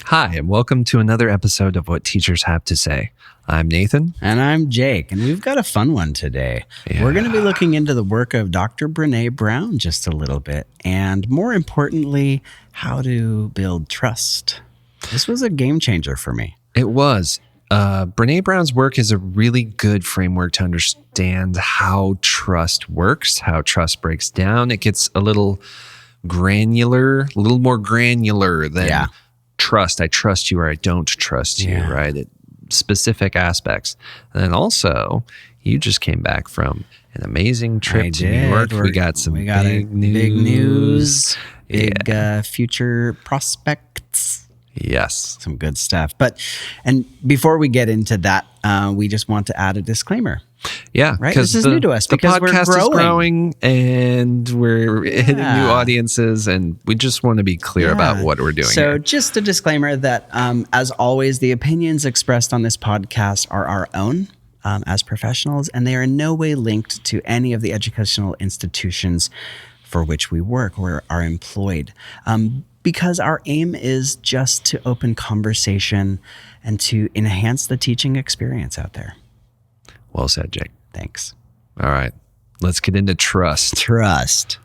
Hi, and welcome to another episode of What Teachers Have to Say. I'm Nathan. And I'm Jake, and we've got a fun one today. Yeah. We're going to be looking into the work of Dr. Brené Brown just a little bit, and more importantly, how to build trust. This was a game changer for me. It was. Brené Brown's work is a really good framework to understand how trust works, how trust breaks down. It gets a little more granular than trust. I trust you or I don't trust you, right? Specific aspects. And then also, you just came back from an amazing trip to New York. We got big news. Big future prospects. Yes. Some good stuff. And before we get into that, we just want to add a disclaimer. Yeah, right. This is new to us because the podcast is growing and we're hitting new audiences, and we just want to be clear about what we're doing. So, just a disclaimer that, as always, the opinions expressed on this podcast are our own as professionals, and they are in no way linked to any of the educational institutions for which we work or are employed. Because our aim is just to open conversation and to enhance the teaching experience out there. Well said, Jake. Thanks. All right. Let's get into trust. Trust.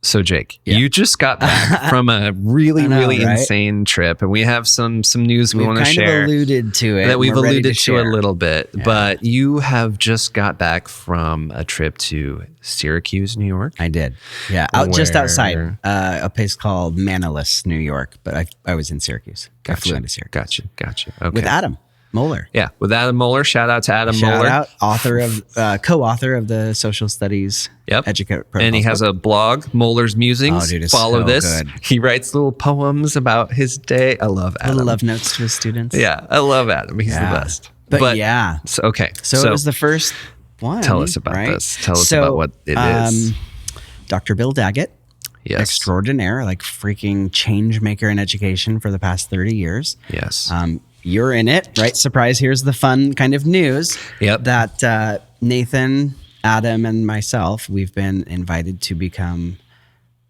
So, Jake, you just got back from a really insane trip, and we have some news we want to share. We've alluded to it. That we've alluded to a little bit, but you have just got back from a trip to Syracuse, New York. I did. Yeah, just outside a place called Manlius, New York, but I was in Syracuse. Gotcha. I flew into Syracuse. Gotcha. Okay. With Adam Moeller. Yeah, with Adam Moeller. Shout out to Adam Moeller. Shout out, co-author of the Social Studies Educate Protocols. And he has a blog, Moeller's Musings. Oh, dude, it's Follow so this. Good. He writes little poems about his day. I love Adam. Little love notes to his students. Yeah, I love Adam. He's the best. But yeah. So, okay. So it was the first one. Tell us about this. Tell us about what it is. Dr. Bill Daggett. Yes. Extraordinaire, like freaking change maker in education for the past 30 years. Yes. You're in it, right? Surprise, here's the fun kind of news. Yep. That Nathan, Adam, and myself, we've been invited to become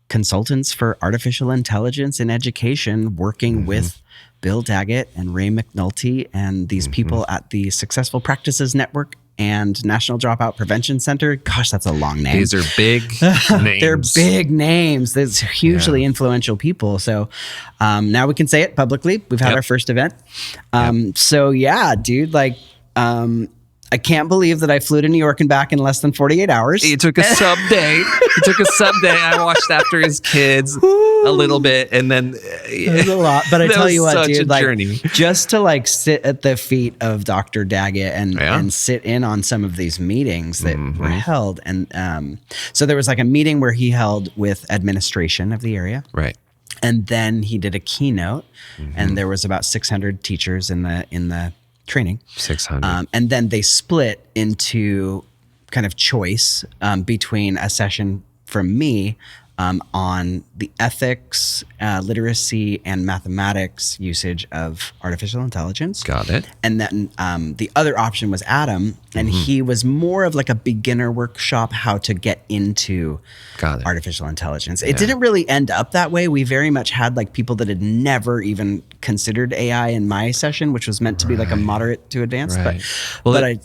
consultants for artificial intelligence in education, working with Bill Daggett and Ray McNulty and these people at the Successful Practices Network and National Dropout Prevention Center. Gosh, that's a long name. These are big names. They're big names. There's hugely influential people. So now we can say it publicly. We've had our first event. So yeah, dude, like I can't believe that I flew to New York and back in less than 48 hours. He took a sub day. I watched after his kids a little bit, and then it was a lot. But I tell you what, dude, like journey. Just to like sit at the feet of Dr. Daggett and sit in on some of these meetings that were held, and so there was like a meeting where he held with administration of the area, right? And then he did a keynote, and there was about 600 teachers in the training. 600. And then they split into kind of choice between a session from me on the ethics, literacy, and mathematics usage of artificial intelligence. Got it. And then the other option was Adam, and he was more of like a beginner workshop, how to get into artificial intelligence. It didn't really end up that way. We very much had like people that had never even considered AI in my session, which was meant to be like a moderate to advanced. Right.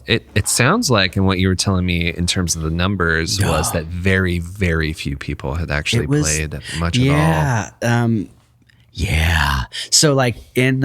It sounds like, and what you were telling me in terms of the numbers was that very, very few people had actually played much at all. So like in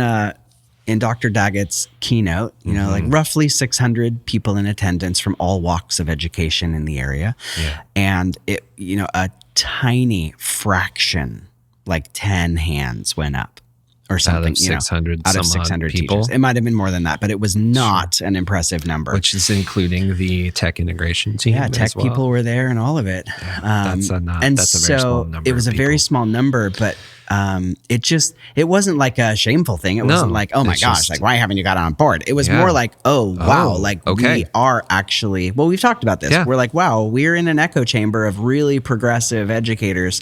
Dr. Daggett's keynote, you know, like roughly 600 people in attendance from all walks of education in the area. Yeah. And it, you know, a tiny fraction, like 10 hands went up or something. Out of 600 people. Teachers. It might have been more than that, but it was not an impressive number. Which is including the tech integration team. Yeah, tech people were there and all of it. That's a very small number. It was a very small number, but it wasn't like a shameful thing. It wasn't like, oh my gosh, like why haven't you got on board? It was more like, wow, like we are actually, well, we've talked about this. Yeah. We're like, wow, we're in an echo chamber of really progressive educators.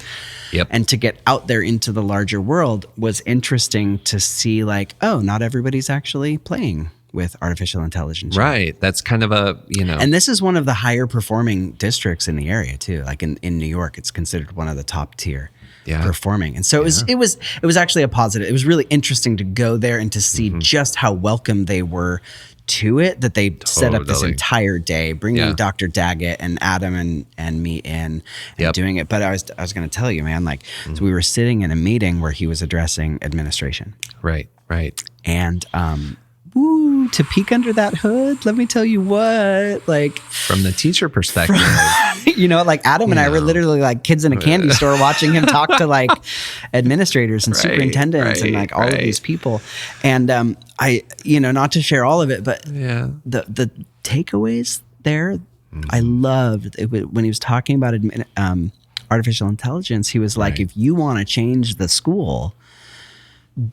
Yep. And to get out there into the larger world was interesting to see like, oh, not everybody's actually playing with artificial intelligence. Right. That's kind of a, And this is one of the higher performing districts in the area too. Like in New York, it's considered one of the top tier performing. And so it was actually a positive. It was really interesting to go there and to see just how welcome they were to it, that they set up this entire day, bringing Dr. Daggett and Adam and me in and doing it. But I was going to tell you, man, like, so we were sitting in a meeting where he was addressing administration. Right. And, to peek under that hood, let me tell you what, like, from the teacher perspective, like Adam and I were literally like kids in a candy store watching him talk to like administrators and superintendents and like all of these people. And I, not to share all of it, but the takeaways there, I loved it. When he was talking about artificial intelligence, he was like, if you want to change the school,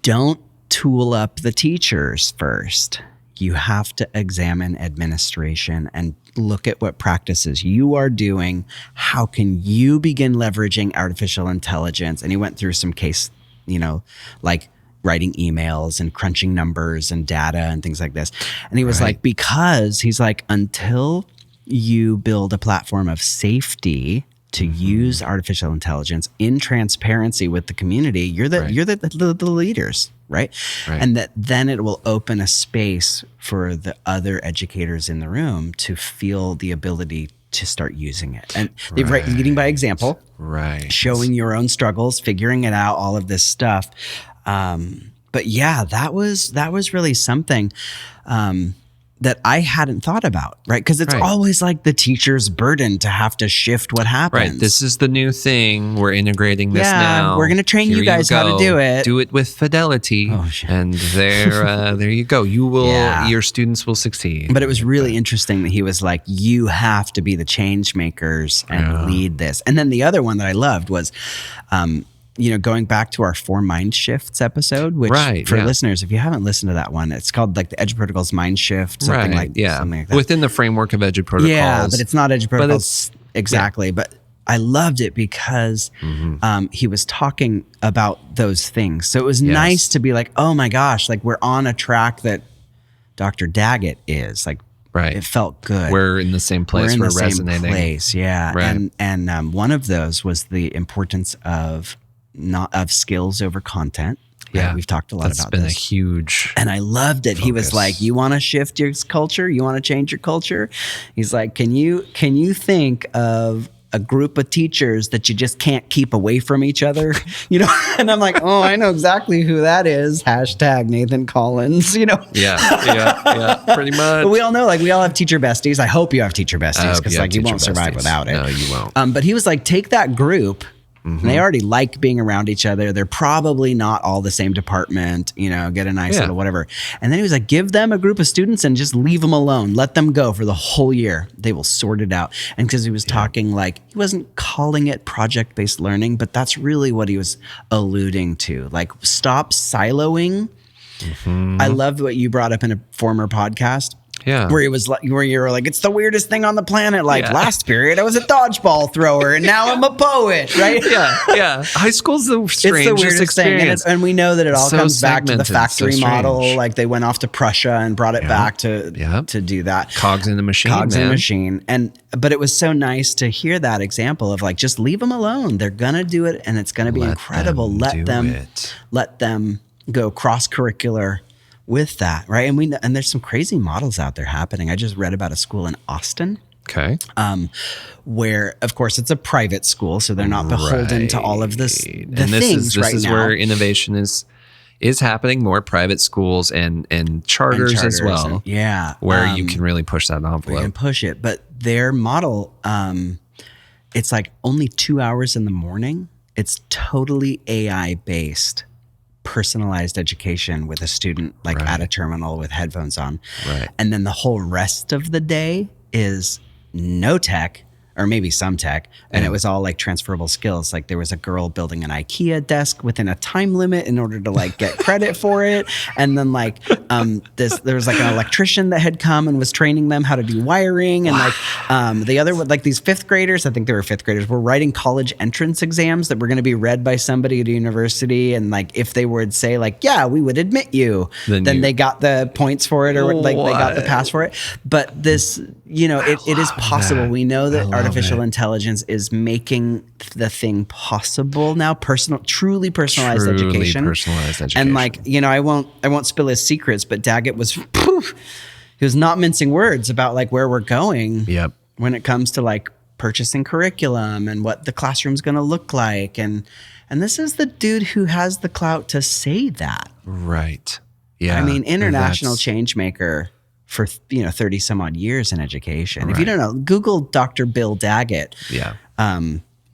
don't tool up the teachers first. You have to examine administration and look at what practices you are doing. How can you begin leveraging artificial intelligence? And he went through some case, like writing emails and crunching numbers and data and things like this. And he was like, because he's like, until you build a platform of safety to use artificial intelligence in transparency with the community, you're the leaders, right? And that then it will open a space for the other educators in the room to feel the ability to start using it. And leading by example, showing your own struggles, figuring it out, all of this stuff. But yeah, that was really something that I hadn't thought about, right? Because it's always like the teacher's burden to have to shift what happens. Right. This is the new thing. We're integrating this now. We're going to train you guys how to do it. Do it with fidelity. Oh, shit. And there you go. You will, your students will succeed. But it was really interesting that he was like, you have to be the change makers and lead this. And then the other one that I loved was, going back to our 4 mind shifts episode, which for listeners, if you haven't listened to that one, it's called like the Edge Protocols Mind Shift, something like that. Within the framework of Edge Protocols. Yeah, but it's not Edge Protocols exactly. But I loved it because he was talking about those things. So it was nice to be like, oh my gosh, like we're on a track that Dr. Daggett is like. Right. It felt good. We're in the same place. We're resonating. Same place, yeah. Right. And one of those was the importance of skills over content. Yeah, we've talked a lot about this. That's been a huge and I loved it. Focus. He was like, you want to shift your culture? You want to change your culture? He's like, can you think of a group of teachers that you just can't keep away from each other? And I'm like, oh, I know exactly who that is. # Nathan Collins, Yeah, pretty much. But we all know, like, we all have teacher besties. I hope you have teacher besties because like you won't survive without it. No, you won't. But he was like, take that group. And they already like being around each other. They're probably not all the same department, get a nice little whatever. And then he was like, give them a group of students and just leave them alone. Let them go for the whole year. They will sort it out. And because he was talking like, he wasn't calling it project-based learning, but that's really what he was alluding to. Like, stop siloing. I loved what you brought up in a former podcast. Yeah. Where you were like, it's the weirdest thing on the planet. Like last period, I was a dodgeball thrower and now I'm a poet, right? Yeah. High school's the strangest experience. And we know that it all comes back to the factory model. Like they went off to Prussia and brought it back to do that. Cogs in the machine. In the machine. But it was so nice to hear that example of like, just leave them alone. They're going to do it and it's going to be incredible. Let them go cross-curricular with that, right? And there's some crazy models out there happening. I just read about a school in Austin. Okay. Where, of course, it's a private school, so they're not beholden to all of this. This is where innovation is happening. More private schools and charters as well. Where you can really push that envelope. You can push it, but their model, it's like only 2 hours in the morning. It's totally AI based. Personalized education with a student at a terminal with headphones on. And then the whole rest of the day is no tech or maybe some tech, and it was all like transferable skills. Like there was a girl building an IKEA desk within a time limit in order to like get credit for it. And then like there was like an electrician that had come and was training them how to do wiring. And like the other, like these fifth graders, I think they were fifth graders, were writing college entrance exams that were going to be read by somebody at a university. And like if they would say like, yeah, we would admit you, then they got the points for it, or like they got the pass for it. But this, you know, it is possible. We know that artificial intelligence is making the thing possible now. Truly personalized education. And like, you know, I won't spill his secrets, but Daggett was, he was not mincing words about like where we're going. Yep. When it comes to like purchasing curriculum and what the classroom's going to look like. And this is the dude who has the clout to say that. Right. Yeah. I mean, international change maker for, you know, 30 some odd years in education. Right. If you don't know, Google Dr. Bill Daggett. Yeah.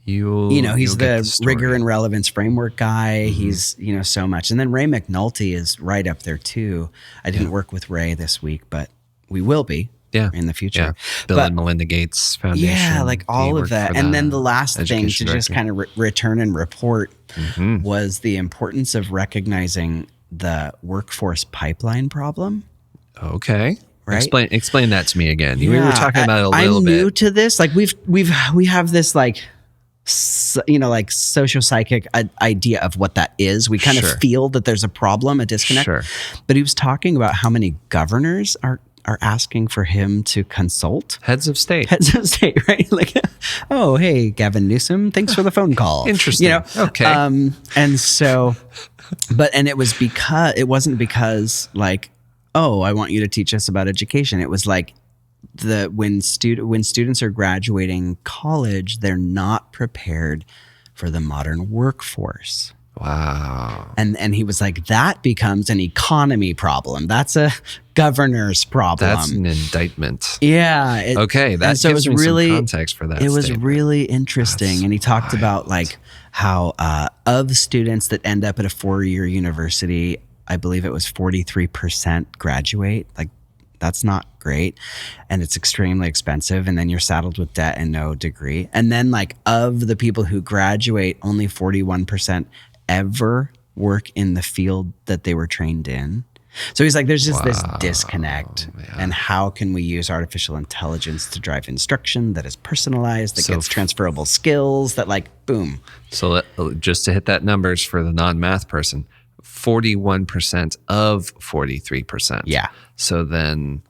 You know, he's the rigor and relevance framework guy. He's, you know, so much. And then Ray McNulty is right up there too. I didn't work with Ray this week, but we will be in the future. Yeah. Bill and Melinda Gates Foundation. Yeah, like all of that. And then the last thing to just kind of return and report was the importance of recognizing the workforce pipeline problem. Okay. Right? Explain that to me again. We were talking about it a little bit. I'm new to this. Like we have this like, you know, like socio-psychic idea of what that is. We kind of feel that there's a problem, a disconnect. Sure. But he was talking about how many governors are asking for him to consult. Heads of state, right? Like, oh, hey, Gavin Newsom, thanks for the phone call. Interesting. You know, okay. And so, and it wasn't because like, oh, I want you to teach us about education. It was like when students are graduating college, they're not prepared for the modern workforce. Wow. And he was like, that becomes an economy problem. That's a governor's problem. That's an indictment. Yeah. Okay. That gives me some context for that. It was really interesting. And he talked about like how of students that end up at a 4-year university, I believe it was 43% graduate. Like that's not great. And it's extremely expensive. And then you're saddled with debt and no degree. And then like of the people who graduate, only 41% ever work in the field that they were trained in. So he's like, there's just this disconnect. Yeah. And how can we use artificial intelligence to drive instruction that is personalized, that gets transferable skills, that like, boom. So just to hit that numbers for the non-math person, 41% of 43%. Yeah. So then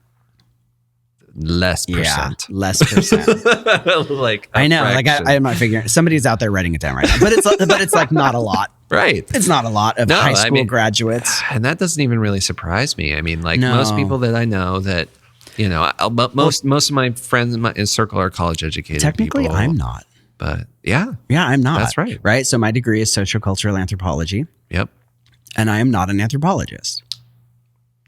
less percent. Yeah, less percent. Like I know, like I'm not figuring. Somebody's out there writing it down right now, but it's like not a lot. Right. It's not a lot of high school graduates. And that doesn't even really surprise me. I mean, like most people that I know that, you know, most of my friends in my circle are college educated technically people. I'm not. But yeah. Yeah, I'm not. That's right. Right. So my degree is sociocultural anthropology. Yep. And I am not an anthropologist.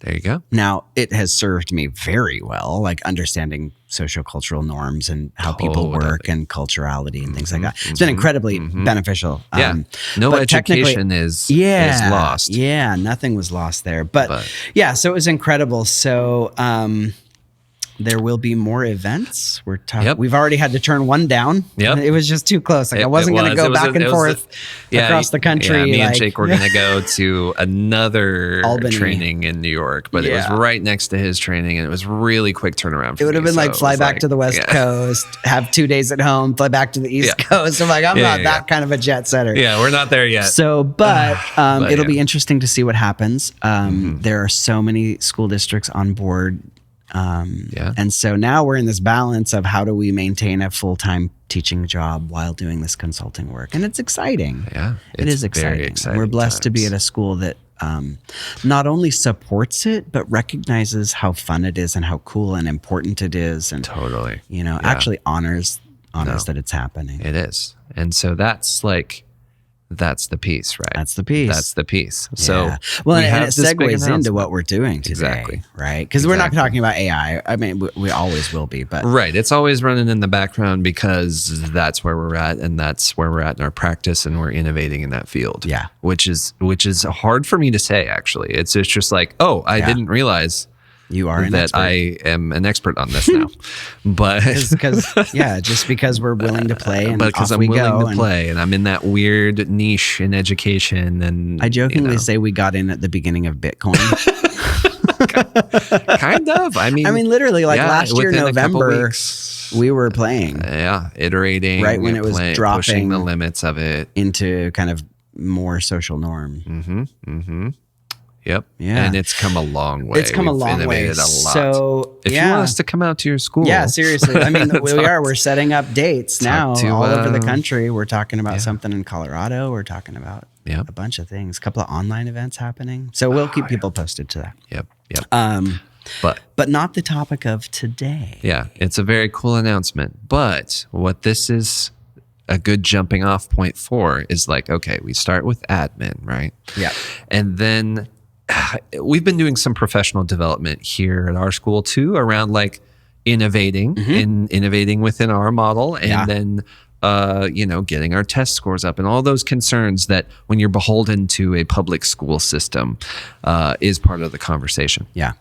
There you go. Now, it has served me very well, like understanding sociocultural norms and how people work and culturality and things like that. It's been incredibly beneficial. Yeah. No education is lost. Yeah. Nothing was lost there. But yeah, so it was incredible. So there will be more events. We've already had to turn one down. Yep. It was just too close. Like I wasn't going to go back and forth across the country. Yeah, me and Jake were going to go to another training in New York, but it was right next to his training, and it was really quick turnaround for me. It would have been like fly back to the West Coast, have 2 days at home, fly back to the East Coast. I'm like, I'm not that kind of a jet setter. Yeah, we're not there yet. So, but it'll be interesting to see what happens. There are so many school districts on board. And so now we're in this balance of how do we maintain a full-time teaching job while doing this consulting work. And it's exciting. Yeah. It is exciting. Very exciting. We're blessed to be at a school that not only supports it, but recognizes how fun it is and how cool and important it is. And totally, you know, actually honors that it's happening. It is. And so that's the piece, right? That's the piece. So, well, and it segues into what we're doing today, exactly. Right? Because we're not talking about AI. I mean, we always will be, but right. It's always running in the background because that's where we're at, and that's where we're at in our practice, and we're innovating in that field. Yeah, which is hard for me to say. Actually, it's just like, oh, I didn't realize You are an that expert. I am an expert on this now. But just because we're willing to play and because off I'm we willing go to play, and I'm in that weird niche in education. And I jokingly say we got in at the beginning of Bitcoin. kind of. I mean, literally, like last year, within a couple November, weeks, we were playing. Iterating. Right when it was dropping pushing the limits of it into kind of more social norm. Yep. Yeah. And it's come a long way. It's come a long way. Innovated a lot. So if you want us to come out to your school. Yeah, seriously. I mean, we're setting up dates now all over the country. We're talking about something in Colorado. We're talking about a bunch of things, a couple of online events happening. So we'll keep people posted to that. Yep. But not the topic of today. Yeah, it's a very cool announcement. But what this is a good jumping off point for is like, okay, we start with admin, right? Yeah. And then we've been doing some professional development here at our school too, around like innovating within our model, and then getting our test scores up, and all those concerns that when you're beholden to a public school system is part of the conversation. Yeah.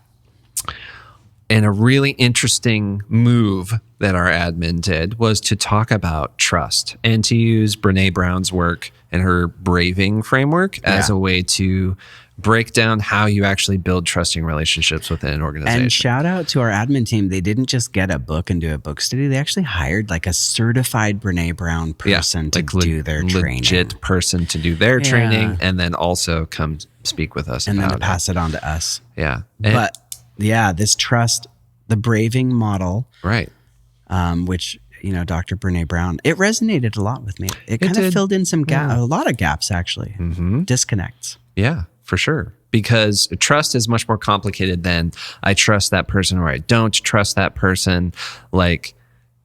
And a really interesting move that our admin did was to talk about trust and to use Brené Brown's work and her braving framework as a way to break down how you actually build trusting relationships within an organization. And shout out to our admin team. They didn't just get a book and do a book study. They actually hired like a certified Brené Brown person to do their training. Legit person to do their training, and then also come speak with us and about then to pass it on to us. Yeah. But this trust, the braving model, right? Which Dr. Brené Brown, it resonated a lot with me. It kind of filled in some a lot of gaps actually, disconnects. Yeah, for sure. Because trust is much more complicated than I trust that person or I don't trust that person. Like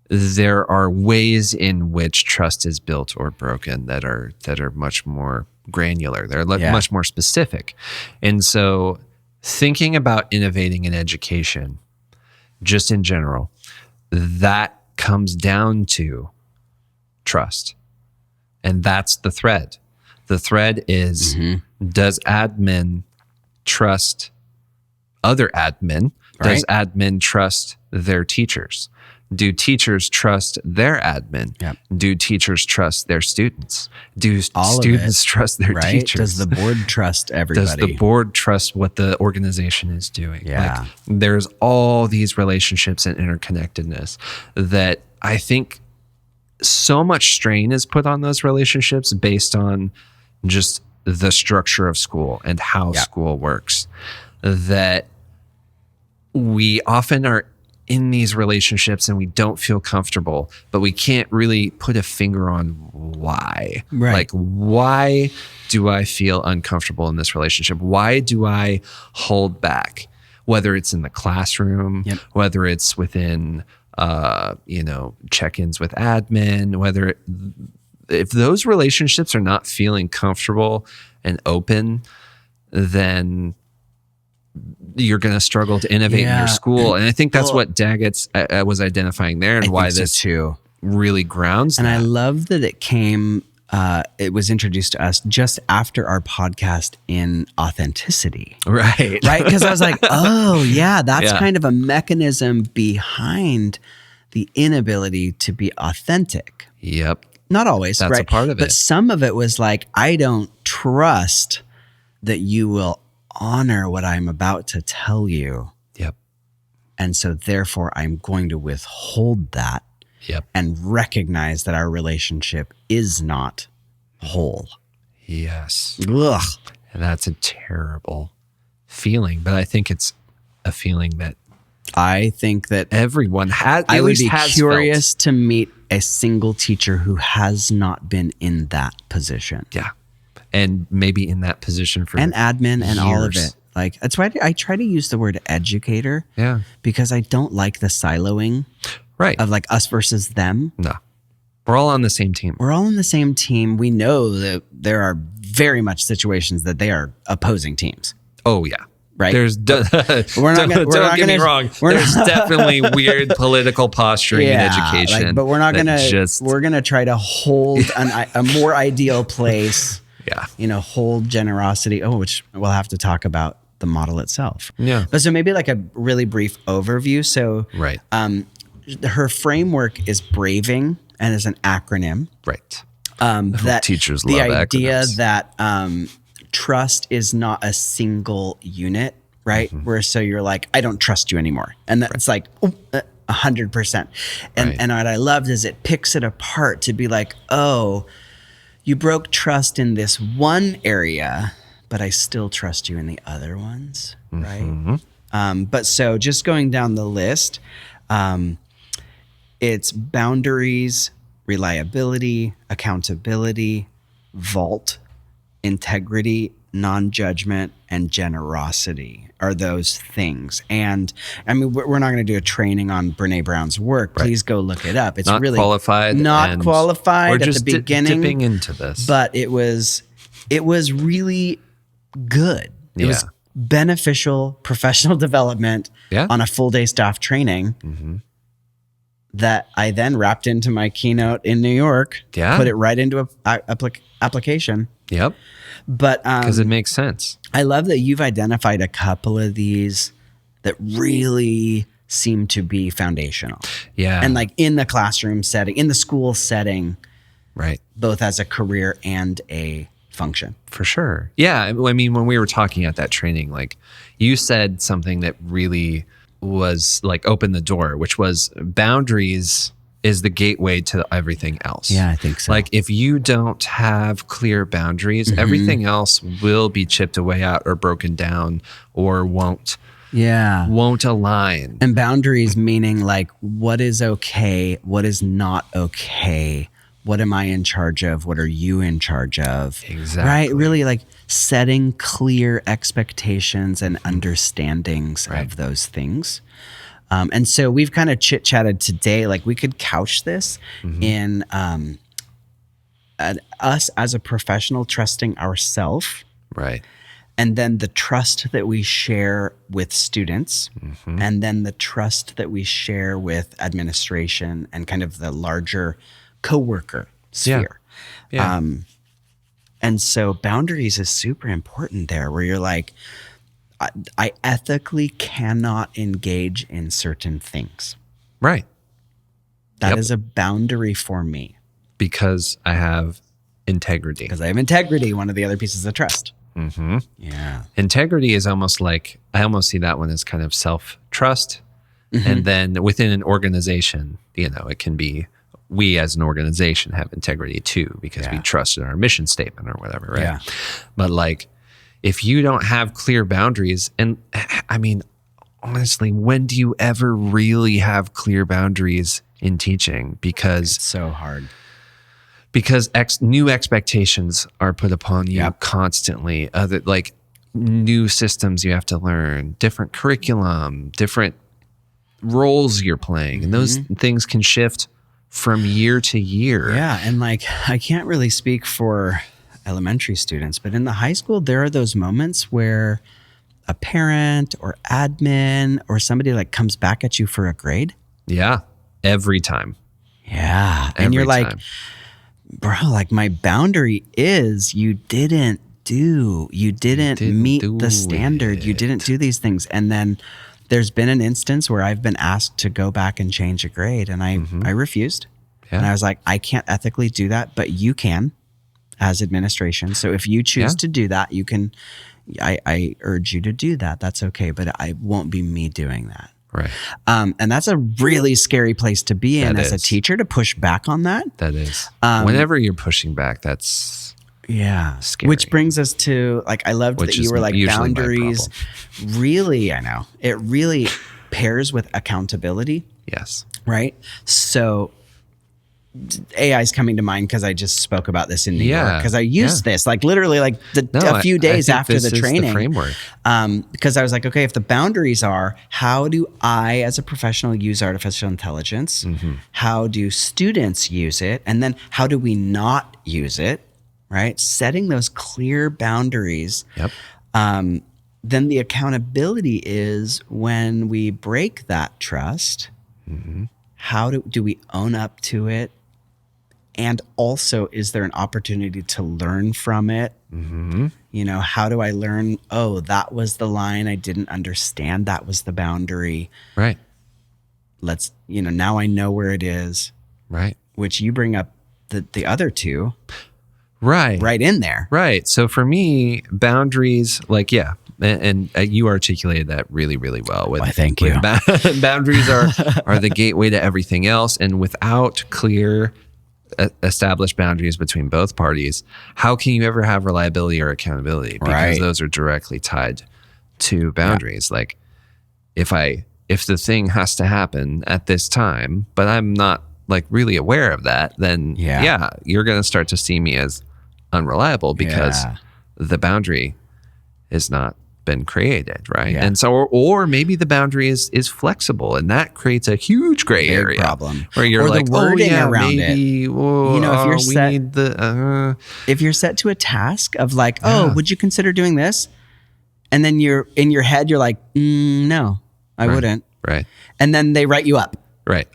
there are ways in which trust is built or broken that are much more granular. They're much more specific. And so thinking about innovating in education, just in general, that comes down to trust. And that's the thread. The thread is, does admin trust other admin? Right. Does admin trust their teachers? Do teachers trust their admin? Yep. Do teachers trust their students? Do students trust their teachers? Does the board trust everybody? Does the board trust what the organization is doing? Yeah. Like, there's all these relationships and interconnectedness that I think so much strain is put on those relationships based on just the structure of school and how school works, that we often are in these relationships and we don't feel comfortable, but we can't really put a finger on why. Right. Like, why do I feel uncomfortable in this relationship? Why do I hold back? Whether it's in the classroom, whether it's within, check-ins with admin, if those relationships are not feeling comfortable and open, then you're going to struggle to innovate in your school. And I think that's what Daggett's was identifying there, and why this really grounds and that. I love that it was introduced to us just after our podcast in authenticity. Right. Because I was like, that's kind of a mechanism behind the inability to be authentic. Yep. Not always, that's a part of it. But some of it was like, I don't trust that you will honor what I'm about to tell you. Yep. And so therefore I'm going to withhold that. Yep. And recognize that our relationship is not whole. Yes. Ugh. And that's a terrible feeling, but I think it's a feeling that everyone has. I would be curious to meet a single teacher who has not been in that position. Yeah. And maybe in that position for admin and years. all of it. Like, that's why I try to use the word educator. Yeah. Because I don't like the siloing. Right. Of like us versus them. No. We're all on the same team. We're all on the same team. We know that there are very much situations that they are opposing teams. Oh, yeah. Right. Don't get me wrong. There's definitely weird political posturing in education. But we're not going to, we're going to try to hold a more ideal place. Yeah. Hold generosity. Which we'll have to talk about the model itself. Yeah. But so maybe like a really brief overview. So Right. Her framework is braving and is an acronym. Right. That teachers the love idea acronyms. that trust is not a single unit, right? Where so you're like, I don't trust you anymore, and that's like 100%. And what I loved is it picks it apart to be like, oh, you broke trust in this one area, but I still trust you in the other ones, right? But so just going down the list, it's boundaries, reliability, accountability, vault, integrity, non-judgment, and generosity are those things. And I mean, we're not going to do a training on Brené Brown's work. Please go look it up. It's Not really qualified. not qualified We're at just the beginning. dipping into this. But it was really good. It was beneficial professional development on a full day staff training that I then wrapped into my keynote in New York. Yeah. Put it right into a application. Yep. But Because it makes sense. I love that you've identified a couple of these that really seem to be foundational. Yeah. And like in the classroom setting, in the school setting, Right. both as a career and a function. For sure. Yeah. I mean, when we were talking at that training, like you said something that really was like opened the door, which was boundaries is the gateway to everything else. Yeah, I think so. Like if you don't have clear boundaries, everything else will be chipped away at or broken down or won't align. And boundaries meaning like what is okay, what is not okay, what am I in charge of, what are you in charge of? Exactly. Right? Really like setting clear expectations and understandings of those things. And so we've kind of chit-chatted today, like we could couch this in us as a professional trusting ourselves. Right. And then the trust that we share with students, and then the trust that we share with administration and kind of the larger coworker sphere. Yeah. And so boundaries is super important there, where you're like, I ethically cannot engage in certain things. Right. That is a boundary for me. Because I have integrity. Because I have integrity, one of the other pieces of trust. Yeah. Integrity is almost like, I almost see that one as kind of self-trust. And then within an organization, you know, it can be, we as an organization have integrity too, because we trust in our mission statement or whatever, right? Yeah. But like, if you don't have clear boundaries, and I mean, honestly, when do you ever really have clear boundaries in teaching? Because It's so hard. Because new expectations are put upon you constantly. Like new systems you have to learn, different curriculum, different roles you're playing, and those things can shift from year to year. Yeah, and like I can't really speak for elementary students, but in the high school, there are those moments where a parent or admin or somebody like comes back at you for a grade. Yeah, every time. Yeah, and you're like, bro, like my boundary is you didn't meet the standard. You didn't do these things. And then there's been an instance where I've been asked to go back and change a grade, and I refused. Yeah. And I was like, I can't ethically do that, but you can as administration. So if you choose to do that, you can, I urge you to do that. That's okay. But I won't be me doing that. Right. And that's a really scary place to be in as a teacher, to push back on that. That is. Whenever you're pushing back, that's scary. Which brings us to, like, I loved that you were like, boundaries really, I know, it really pairs with accountability. Yes. Right? So AI is coming to mind because I just spoke about this in New York, because I used this like literally like a few days after the training. The framework. Because I was like, okay, if the boundaries are, how do I as a professional use artificial intelligence? How do students use it? And then how do we not use it? Right? Setting those clear boundaries. Yep. Then the accountability is when we break that trust, how do we own up to it And also, is there an opportunity to learn from it? Mm-hmm. You know, how do I learn? Oh, that was the line I didn't understand. That was the boundary. Right. Now I know where it is. Right. Which you bring up the other two. Right in there. Right. So for me, boundaries, and you articulated that really, really well. Why, thank you. Boundaries are the gateway to everything else. And without clear established boundaries between both parties, how can you ever have reliability or accountability? Because those are directly tied to boundaries. Yeah. Like if the thing has to happen at this time, but I'm not like really aware of that, then you're going to start to see me as unreliable because the boundary has not been created, right? And so, or maybe the boundary is flexible, and that creates a huge gray area problem where you're like, the wording around maybe, it. If you're set, if you're set to a task of like, would you consider doing this? And then you're in your head, you're like, no, I wouldn't. Right. And then they write you up. Right.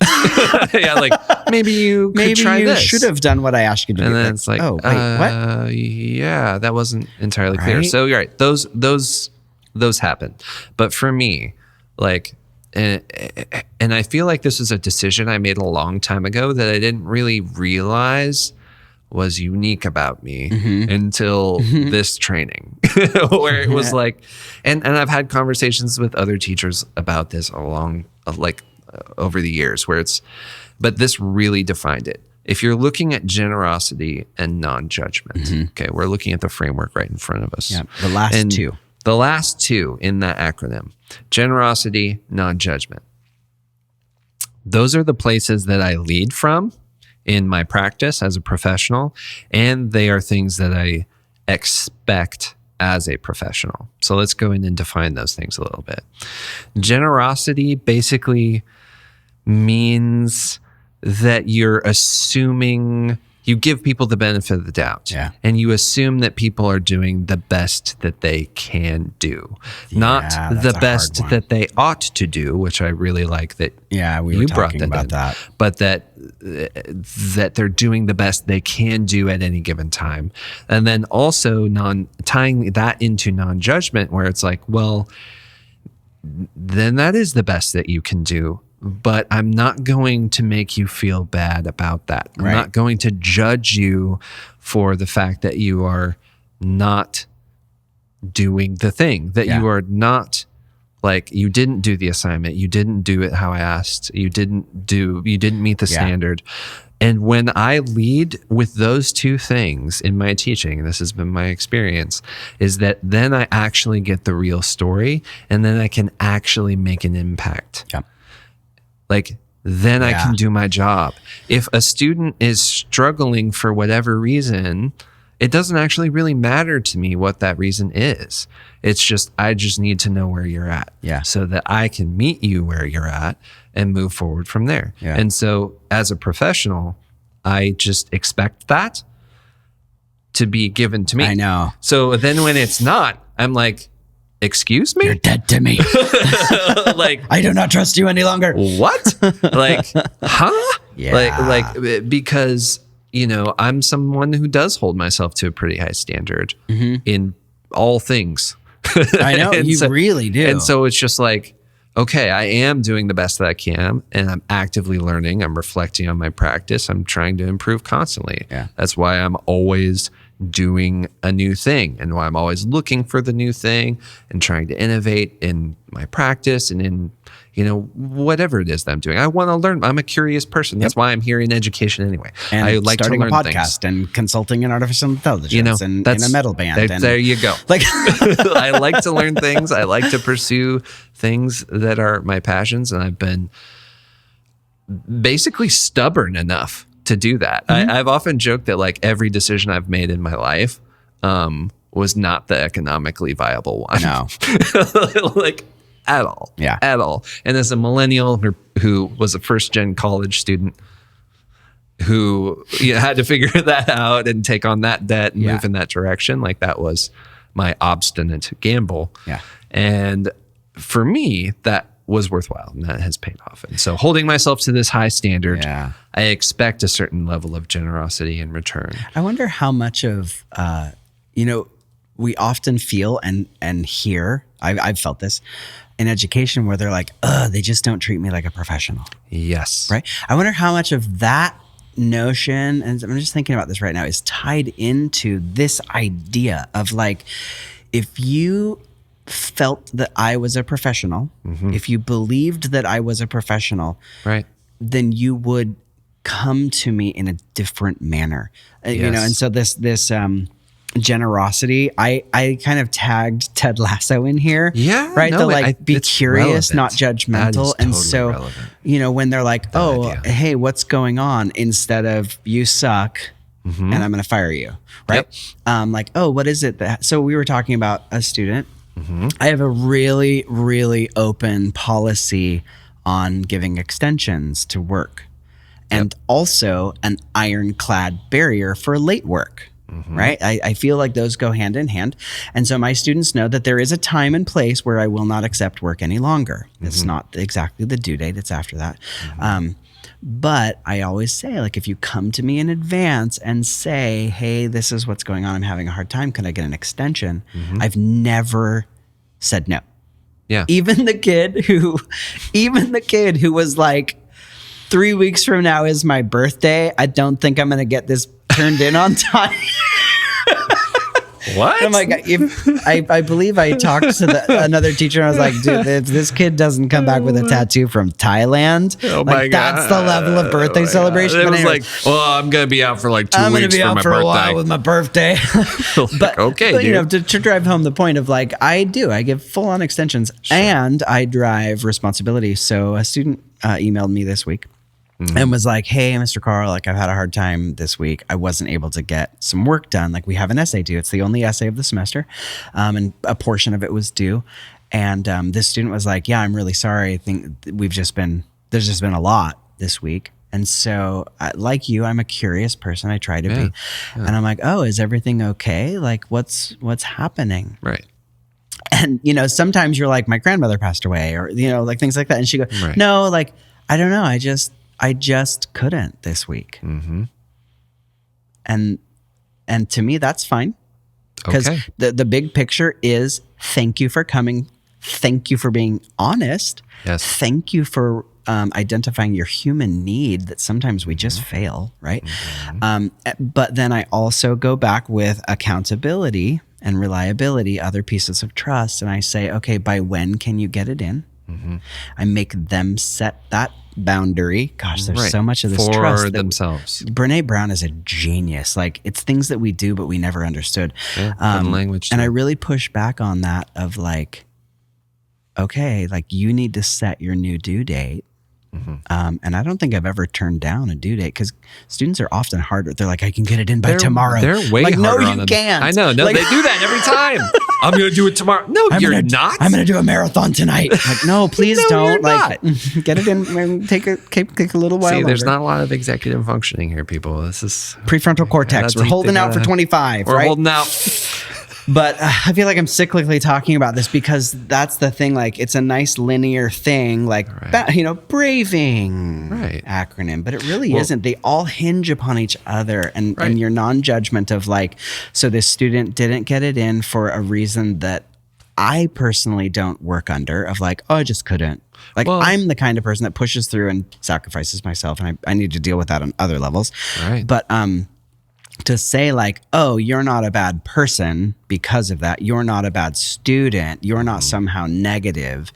Like maybe you could try this. Should have done what I asked you to do. And then it's like, oh, wait, what? Yeah, that wasn't entirely clear. So you're right. Those happen. But for me, like, and I feel like this is a decision I made a long time ago that I didn't really realize was unique about me until this training, where it was like, and I've had conversations with other teachers about this over the years but this really defined it. If you're looking at generosity and non-judgment, okay, we're looking at the framework right in front of us. Yeah, the last two in that acronym, generosity, non-judgment. Those are the places that I lead from in my practice as a professional, and they are things that I expect as a professional. So let's go in and define those things a little bit. Generosity basically means that you're assuming you give people the benefit of the doubt, and you assume that people are doing the best that they can do, not the best that they ought to do, which I really like that. Yeah, we were talking about that, but that they're doing the best they can do at any given time, and then also tying that into non-judgment, where it's like, well, then that is the best that you can do. But I'm not going to make you feel bad about that. I'm not going to judge you for the fact that you are not doing the thing, that you are not, like, you didn't do the assignment. You didn't do it how I asked. You didn't meet the standard. And when I lead with those two things in my teaching, and this has been my experience, is that then I actually get the real story, and then I can actually make an impact. Yeah. Like, then I can do my job. If a student is struggling for whatever reason, it doesn't actually really matter to me what that reason is. It's just, I just need to know where you're at so that I can meet you where you're at and move forward from there. Yeah. And so as a professional, I just expect that to be given to me. I know. So then when it's not, I'm like, excuse me? You're dead to me. Like, I do not trust you any longer. What? Like, huh? Yeah. Like, because, I'm someone who does hold myself to a pretty high standard in all things. I know, you really do. And so it's just like, okay, I am doing the best that I can, and I'm actively learning. I'm reflecting on my practice. I'm trying to improve constantly. Yeah. That's why I'm always doing a new thing, and why I'm always looking for the new thing and trying to innovate in my practice and in, whatever it is that I'm doing. I want to learn. I'm a curious person. That's why I'm here in education anyway. And I like starting to learn a podcast things. And consulting in artificial intelligence and in a metal band. There you go. Like, I like to learn things. I like to pursue things that are my passions, and I've been basically stubborn enough to do that. I've often joked that like every decision I've made in my life was not the economically viable one. No. Like, at all. Yeah. At all. And as a millennial who was a first-gen college student who had to figure that out and take on that debt and move in that direction, like, that was my obstinate gamble. Yeah. And for me, that was worthwhile, and that has paid off. And so holding myself to this high standard, I expect a certain level of generosity in return. I wonder how much of, we often feel and hear, I've felt this in education where they're like, they just don't treat me like a professional. Yes. Right? I wonder how much of that notion, and I'm just thinking about this right now, is tied into this idea of like, if you felt that I was a professional, if you believed that I was a professional, right, then you would come to me in a different manner. And so this generosity, I kind of tagged Ted Lasso in here. Yeah. Right. No, be curious, relevant. Not judgmental. And totally so, relevant. When they're like, hey, what's going on? Instead of you suck and I'm going to fire you. Right. Yep. What is it so we were talking about a student. I have a really, really open policy on giving extensions to work and also an ironclad barrier for late work. Right? I feel like those go hand in hand. And so my students know that there is a time and place where I will not accept work any longer. It's not exactly the due date. It's after that. But I always say, like, if you come to me in advance and say, hey, this is what's going on, I'm having a hard time, can I get an extension? I've never said no. Yeah. Even the kid who was like, 3 weeks from now is my birthday. I don't think I'm going to get this turned in on time. What? I'm like, I believe I talked to another teacher and I was like, dude, if this kid doesn't come back with a tattoo from Thailand, that's the level of birthday celebration. It was like, well, I'm going to be out for like 2 weeks for my birthday. I'm going to be out for a while with my birthday. but okay, to drive home the point of like, I give full on extensions and I drive responsibility. So a student emailed me this week. And was like, hey, Mr. Carl, like I've had a hard time this week. I wasn't able to get some work done. Like we have an essay due. It's the only essay of the semester. And a portion of it was due. And this student was like, yeah, I'm really sorry. I think there's just been a lot this week. And so like you, I'm a curious person. I try to be. Yeah. And I'm like, oh, is everything okay? Like what's happening? Right. And, sometimes you're like, my grandmother passed away or, like things like that. And she goes, no, like, I don't know. I just couldn't this week. And to me, that's fine. Because the big picture is thank you for coming. Thank you for being honest. Yes. Thank you for identifying your human need that sometimes we just fail, right? But then I also go back with accountability and reliability, other pieces of trust. And I say, okay, by when can you get it in? I make them set that boundary. Gosh, there's so much of this trust for themselves. Brené Brown is a genius. Like it's things that we do, but we never understood. Language. And I really push back on that of like, okay, like you need to set your new due date. And I don't think I've ever turned down a due date because students are often harder. They're like, I can get it in by tomorrow. They're way harder no, on you can't. I know. No, they do that every time. I'm going to do it tomorrow. No, you're not. I'm going to do a marathon tonight. Like, no, please don't. Like, get it in. Take a little while. See, there's not a lot of executive functioning here, people. This is prefrontal cortex. We're holding out for 25. We're holding out. But I feel like I'm cyclically talking about this because that's the thing. Like, it's a nice linear thing, like, braving acronym, but it really isn't. They all hinge upon each other and your non-judgment of like, so this student didn't get it in for a reason that I personally don't work under of like, oh, I just couldn't. Like, I'm the kind of person that pushes through and sacrifices myself. And I need to deal with that on other levels. Right. But, to say like, oh, you're not a bad person because of that. You're not a bad student. You're not somehow negative.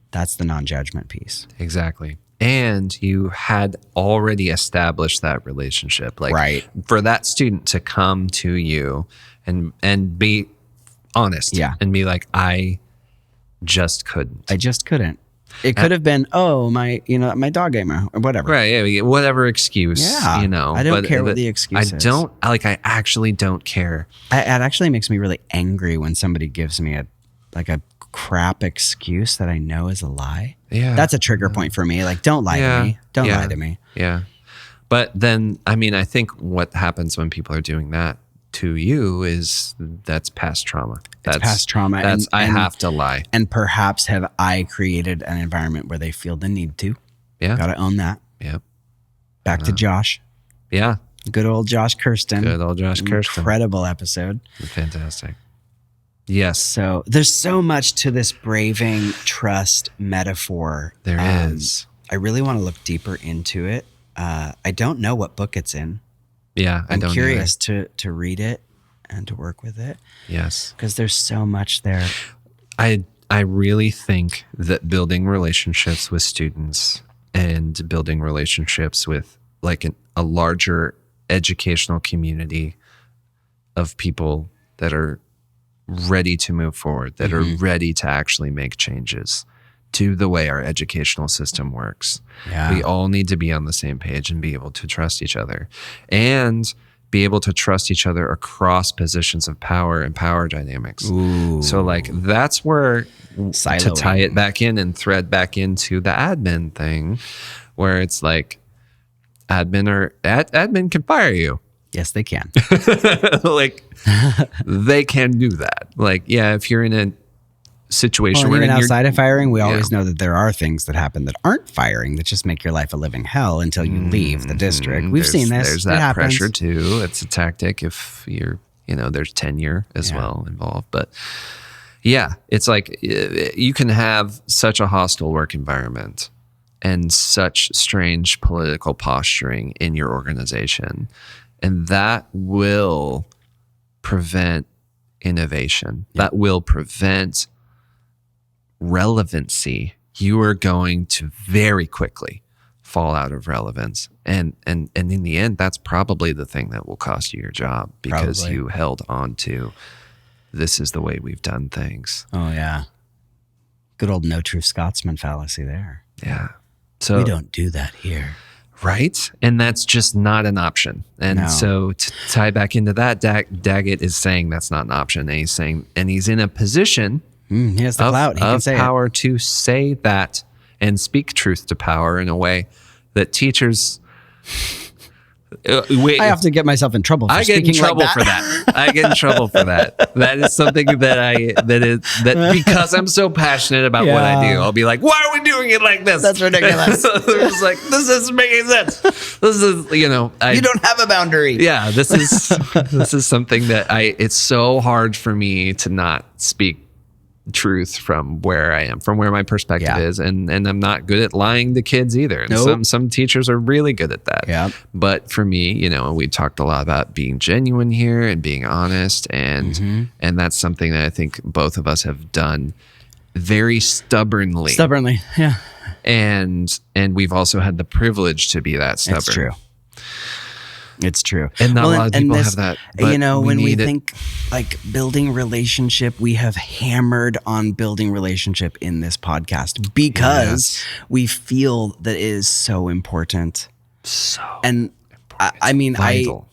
That's the non-judgment piece. Exactly. And you had already established that relationship. Like for that student to come to you and be honest and be like, I just couldn't. It could have been, my dog ate me or whatever. Right. Yeah. Whatever excuse, I don't care what the excuse is. I actually don't care. It actually makes me really angry when somebody gives me a crap excuse that I know is a lie. Yeah. That's a trigger point for me. Like, don't lie to me. Lie to me. Yeah. But then, I mean, I think what happens when people are doing that to you that's past trauma. That's past trauma. That's I have to lie. And perhaps have I created an environment where they feel the need to. Yeah. Got to own that. Yep. Back to Josh. Yeah. Good old Josh Kirsten. Good old Josh Kirsten. Incredible episode. Fantastic. Yes. So there's so much to this braving trust metaphor. There is. I really want to look deeper into it. I don't know what book it's in. Yeah, I'm curious to read it and to work with it. Yes. Because there's so much there. I really think that building relationships with students and building relationships with like a larger educational community of people that are ready to move forward, that are ready to actually make changes to the way our educational system works. Yeah. We all need to be on the same page and be able to trust each other and be able to trust each other across positions of power and power dynamics. Ooh. So like that's where Siloing. to tie it back in and thread back into the admin thing where it's like admin can fire you. Yes, they can. Like they can do that. Like, yeah, if you're in a situation where even outside of firing, we always know that there are things that happen that aren't firing that just make your life a living hell until you leave the district. We've seen this. There's that pressure too. It's a tactic if you're, there's tenure as well involved. But yeah, it's like you can have such a hostile work environment and such strange political posturing in your organization. And that will prevent innovation. That will prevent relevancy. You are going to very quickly fall out of relevance. And in the end, that's probably the thing that will cost you your job because you held on to this is the way we've done things. Oh, yeah. Good old no true Scotsman fallacy there. Yeah. So we don't do that here. Right? And that's just not an option. And so to tie back into that, Daggett is saying that's not an option. And he's in a position he has the clout. He can say power to say that and speak truth to power in a way that teachers... I often get myself in trouble for I get in trouble for that. I get in trouble for that. That is something that because I'm so passionate about what I do, I'll be like, why are we doing it like this? That's ridiculous. It's like, this isn't making sense. This is, you don't have a boundary. Yeah, this is something that it's so hard for me to not speak truth from where I am, from where my perspective is, and I'm not good at lying to kids either. And some teachers are really good at that. Yeah. But for me, we talked a lot about being genuine here and being honest, and that's something that I think both of us have done very stubbornly. Stubbornly, yeah. And we've also had the privilege to be that stubborn. It's true. It's true. And not a lot of people have that. When we think like building relationship, we have hammered on building relationship in this podcast because we feel that it is so important. So and important.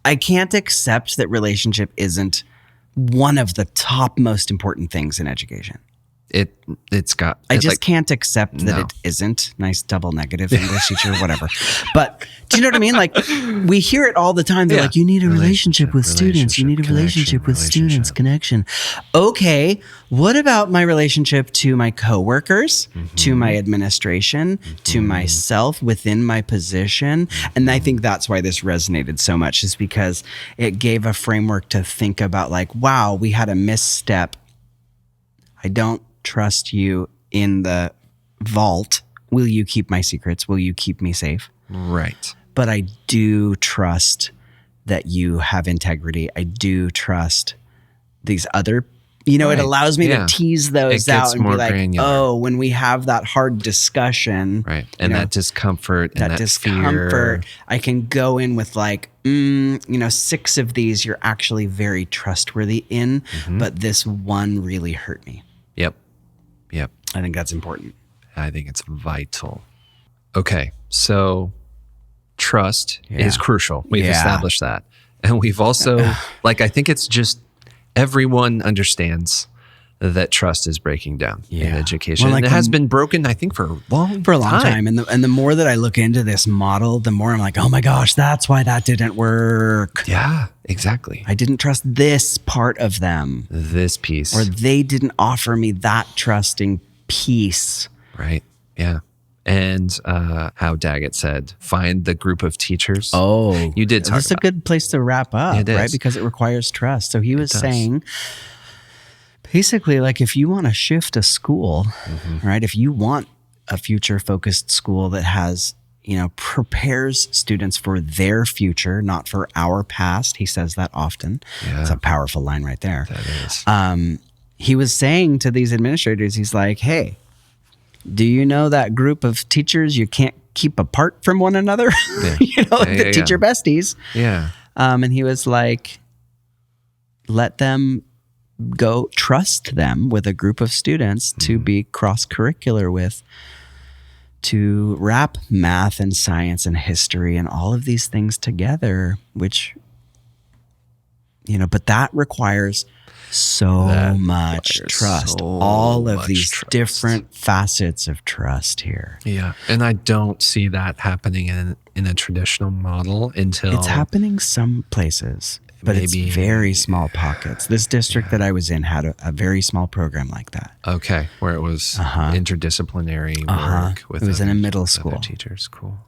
I can't accept that relationship isn't one of the top most important things in education. I just can't accept that it isn't. Nice double negative English teacher, whatever. But do you know what I mean? Like we hear it all the time. They're like, you need a relationship with students. You need a relationship with students, connection. Okay, what about my relationship to my coworkers, to my administration, to myself within my position? And I think that's why this resonated so much, is because it gave a framework to think about like, wow, we had a misstep. I don't trust you in the vault. Will you keep my secrets? Will you keep me safe? Right. But I do trust that you have integrity. I do trust these other, it allows me to tease those out and be like, granular. When we have that hard discussion. Right. And that discomfort and that fear. I can go in with like, 6 of these you're actually very trustworthy in, but this one really hurt me. Yep. I think that's important. I think it's vital. Okay. So trust is crucial. We've established that. And we've also, I think it's just everyone understands that trust is breaking down in education. Well, like and it has been broken, I think, for a long time. And the more that I look into this model, the more I'm like, oh my gosh, that's why that didn't work. Yeah, exactly. I didn't trust this part of them. This piece. Or they didn't offer me that trusting piece. Right. Yeah. And how Daggett said, find the group of teachers. Oh, you did talk That's a good place to wrap up, right? Because it requires trust. So he was saying, basically, like if you want to shift a school, right? If you want a future focused school that has, prepares students for their future, not for our past. He says that often. Yeah. It's a powerful line right there. That is. He was saying to these administrators, he's like, hey, do you know that group of teachers you can't keep apart from one another? The teacher besties. Yeah. And he was like, let them go, trust them with a group of students to be cross-curricular with, to wrap math and science and history and all of these things together, which, but that requires so much trust. All of these different facets of trust here. Yeah. And I don't see that happening in a traditional model until... It's happening some places, but it's very small pockets. This district that I was in had a very small program like that. Okay. Where it was interdisciplinary work with... It was in a middle school. Teachers. Cool.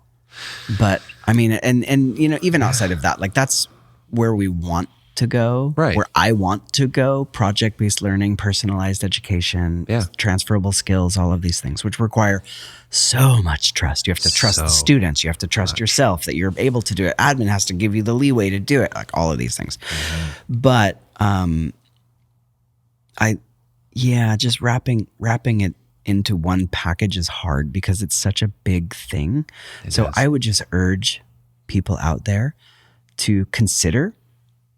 But I mean, and even outside of that, like that's where we want to go, right? Where I want to go, project-based learning, personalized education, transferable skills, all of these things, which require so much trust. You have to trust the students. You have to trust yourself that you're able to do it. Admin has to give you the leeway to do it, like all of these things. But just wrapping it into one package is hard because it's such a big thing. I would just urge people out there to consider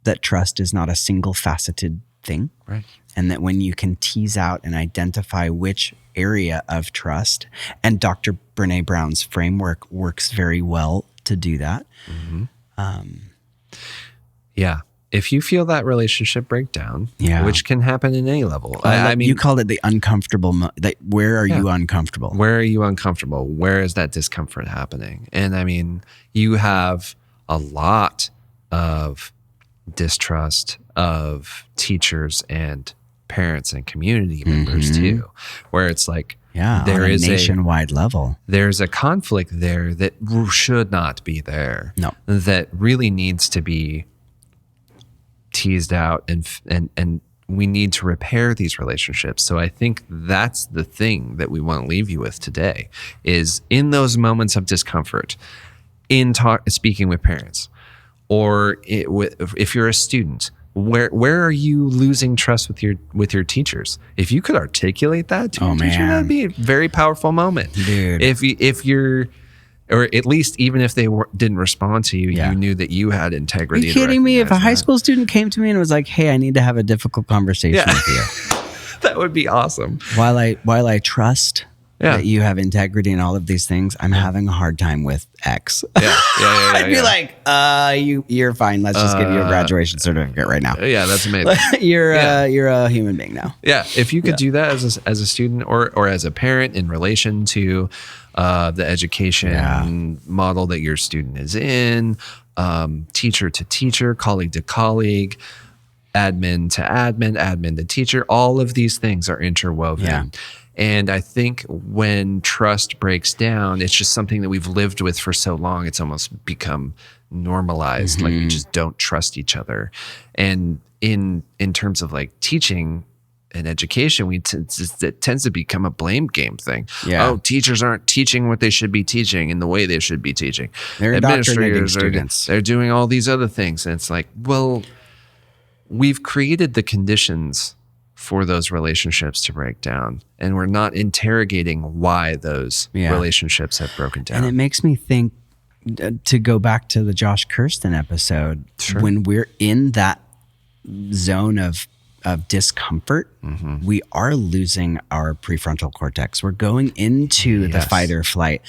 that trust is not a single faceted thing. Right. And that when you can tease out and identify which area of trust, and Dr. Brené Brown's framework works very well to do that. If you feel that relationship breakdown, which can happen in any level. I mean, you called it the uncomfortable. Where are you uncomfortable? Where are you uncomfortable? Where is that discomfort happening? And I mean, you have a lot of distrust of teachers and parents and community members too, where it's like, there is a nationwide level. There's a conflict there that should not be there. No, that really needs to be teased out, and we need to repair these relationships. So I think that's the thing that we want to leave you with today is in those moments of discomfort, in speaking with parents, or if you're a student, where are you losing trust with your teachers? If you could articulate that to your teacher, that'd be a very powerful moment. Dude. If you're, or at least even if they didn't respond to you, you knew that you had integrity. Are you kidding me? If a high school student came to me and was like, "Hey, I need to have a difficult conversation with you," that would be awesome. While I trust that you have integrity and all of these things, I'm having a hard time with X. I'd be like, you're fine. Let's just give you a graduation certificate right now. Yeah, that's amazing. You're a human being now. Yeah, if you could do that as a student or as a parent in relation to the education model that your student is in, teacher to teacher, colleague to colleague, admin to admin, admin to teacher, all of these things are interwoven. Yeah. And I think when trust breaks down, it's just something that we've lived with for so long. It's almost become normalized. Like we just don't trust each other. And in terms of like teaching and education, it tends to become a blame game thing. Yeah. Oh, teachers aren't teaching what they should be teaching in the way they should be teaching. They're indoctrinating students. They're doing all these other things. And it's like, well, we've created the conditions for those relationships to break down, and we're not interrogating why those relationships have broken down. And it makes me think, to go back to the Josh Kirsten episode, when we're in that zone of discomfort, we are losing our prefrontal cortex. We're going into the fight or flight,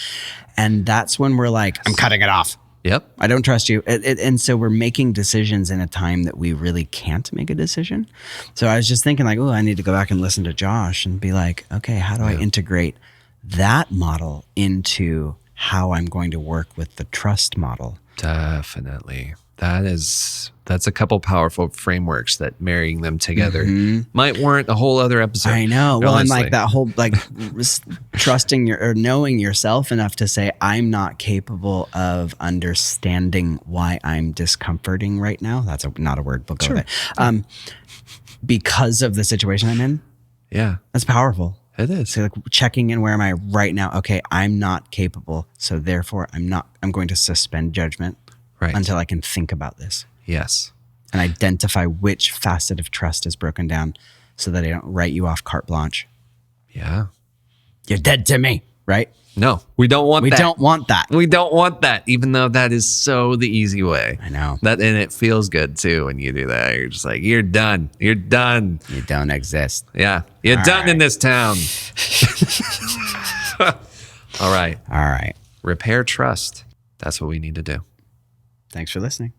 and that's when we're like, I'm cutting it off. Yep. I don't trust you. And so we're making decisions in a time that we really can't make a decision. So I was just thinking like, oh, I need to go back and listen to Josh and be like, okay, how do I integrate that model into how I'm going to work with the trust model? Definitely. That's a couple powerful frameworks that marrying them together might warrant a whole other episode. I know. Well, honestly. and like that whole like trusting or knowing yourself enough to say, I'm not capable of understanding why I'm discomforting right now. That's not a word, but go with it. Because of the situation I'm in. Yeah. That's powerful. It is. So like checking in, where am I right now? Okay, I'm not capable. So therefore I'm going to suspend judgment until I can think about this. Yes. And identify which facet of trust is broken down so that I don't write you off carte blanche. Yeah. You're dead to me, right? No, we don't want that. We don't want that. We don't want that, even though that is so the easy way. I know. And it feels good too when you do that. You're just like, you're done. You're done. You don't exist. Yeah. You're done in this town. All right. All right. Repair trust. That's what we need to do. Thanks for listening.